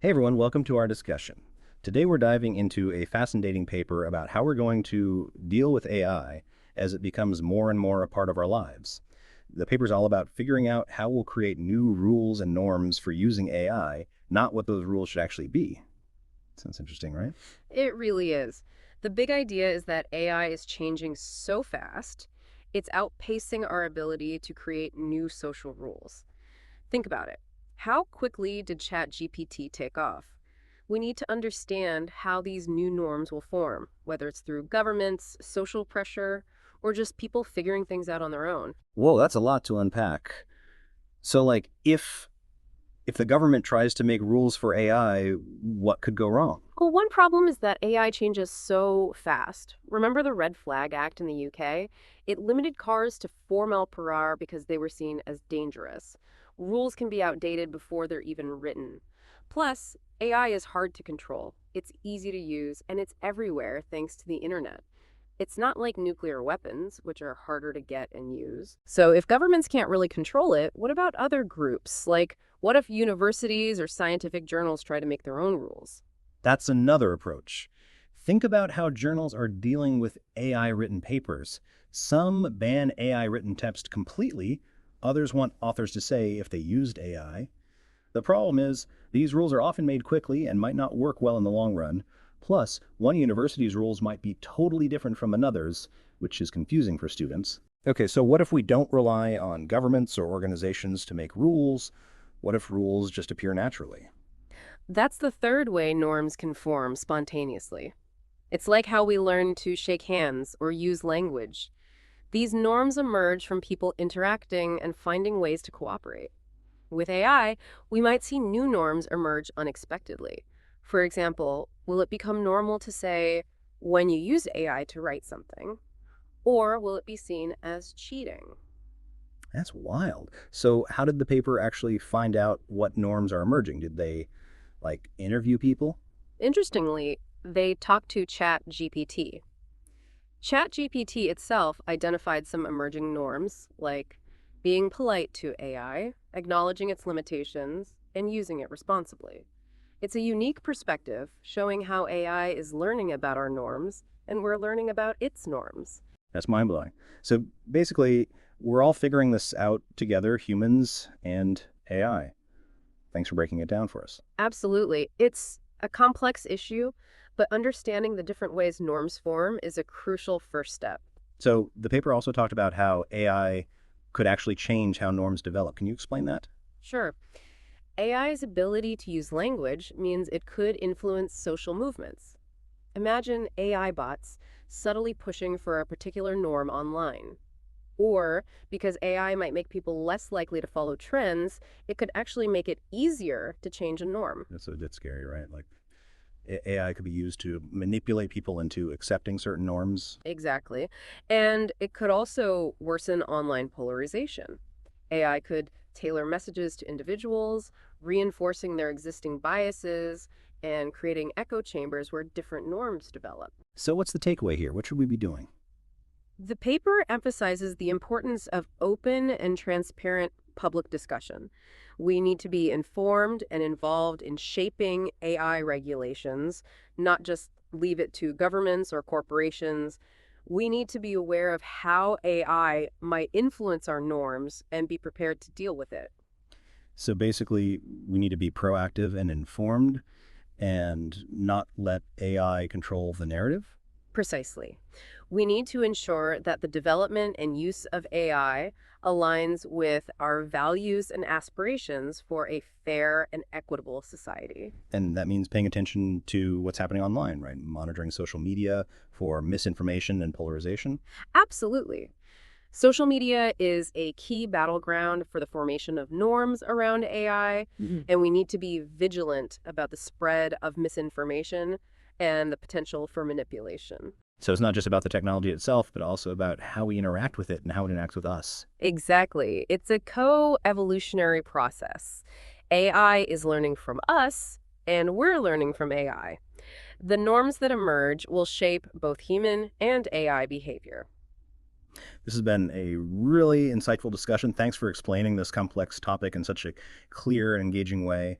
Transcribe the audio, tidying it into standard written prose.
Hey everyone, welcome to our discussion. Today we're diving into a fascinating paper about how we're going to deal with AI as it becomes more and more a part of our lives. The paper's all about figuring out how we'll create new rules and norms for using AI, not what those rules should actually be. Sounds interesting, right? It really is. The big idea is that AI is changing so fast, it's outpacing our ability to create new social rules. Think about it. How quickly did ChatGPT take off? We need to understand how these new norms will form, whether it's through governments, social pressure, or just people figuring things out on their own. Whoa, that's a lot to unpack. So if the government tries to make rules for AI, what could go wrong? Well, one problem is that AI changes so fast. Remember the Red Flag Act in the UK? It limited cars to 4 miles per hour because they were seen as dangerous. Rules can be outdated before they're even written. Plus, AI is hard to control. It's easy to use, and it's everywhere thanks to the internet. It's not like nuclear weapons, which are harder to get and use. So, if governments can't really control it, what about other groups? Like, what if universities or scientific journals try to make their own rules? That's another approach. Think about how journals are dealing with AI written papers. Some ban AI written text completely, others want authors to say if they used AI. The problem is, these rules are often made quickly and might not work well in the long run. Plus, one university's rules might be totally different from another's, which is confusing for students. Okay, so what if we don't rely on governments or organizations to make rules? What if rules just appear naturally? That's the third way norms can form spontaneously. It's like how we learn to shake hands or use language. These norms emerge from people interacting and finding ways to cooperate. With AI, we might see new norms emerge unexpectedly. For example, will it become normal to say, when you use AI to write something? Or will it be seen as cheating? That's wild. So, how did the paper actually find out what norms are emerging? Did they, interview people? Interestingly, they talked to ChatGPT. ChatGPT itself identified some emerging norms, like being polite to AI, acknowledging its limitations, and using it responsibly. It's a unique perspective showing how AI is learning about our norms and we're learning about its norms. That's mind blowing. So, basically, we're all figuring this out together, humans and AI. Thanks for breaking it down for us. Absolutely. It's a complex issue, but understanding the different ways norms form is a crucial first step. So, the paper also talked about how AI could actually change how norms develop. Can you explain that? Sure. AI's ability to use language means it could influence social movements. Imagine AI bots subtly pushing for a particular norm online. Or because AI might make people less likely to follow trends, it could actually make it easier to change a norm. That's a bit scary, right? AI could be used to manipulate people into accepting certain norms. Exactly. And it could also worsen online polarization. AI could tailor messages to individuals, reinforcing their existing biases and creating echo chambers where different norms develop. So, what's the takeaway here? What should we be doing? The paper emphasizes the importance of open and transparent public discussion. We need to be informed and involved in shaping AI regulations, not just leave it to governments or corporations. We need to be aware of how AI might influence our norms and be prepared to deal with it. So, basically, we need to be proactive and informed and not let AI control the narrative. Precisely. We need to ensure that the development and use of AI aligns with our values and aspirations for a fair and equitable society. And that means paying attention to what's happening online, right? Monitoring social media for misinformation and polarization. Absolutely. Social media is a key battleground for the formation of norms around AI, and we need to be vigilant about the spread of misinformation and the potential for manipulation. So it's not just about the technology itself, but also about how we interact with it and how it interacts with us. Exactly. It's a co-evolutionary process. AI is learning from us, and we're learning from AI. The norms that emerge will shape both human and AI behavior. This has been a really insightful discussion. Thanks for explaining this complex topic in such a clear and engaging way.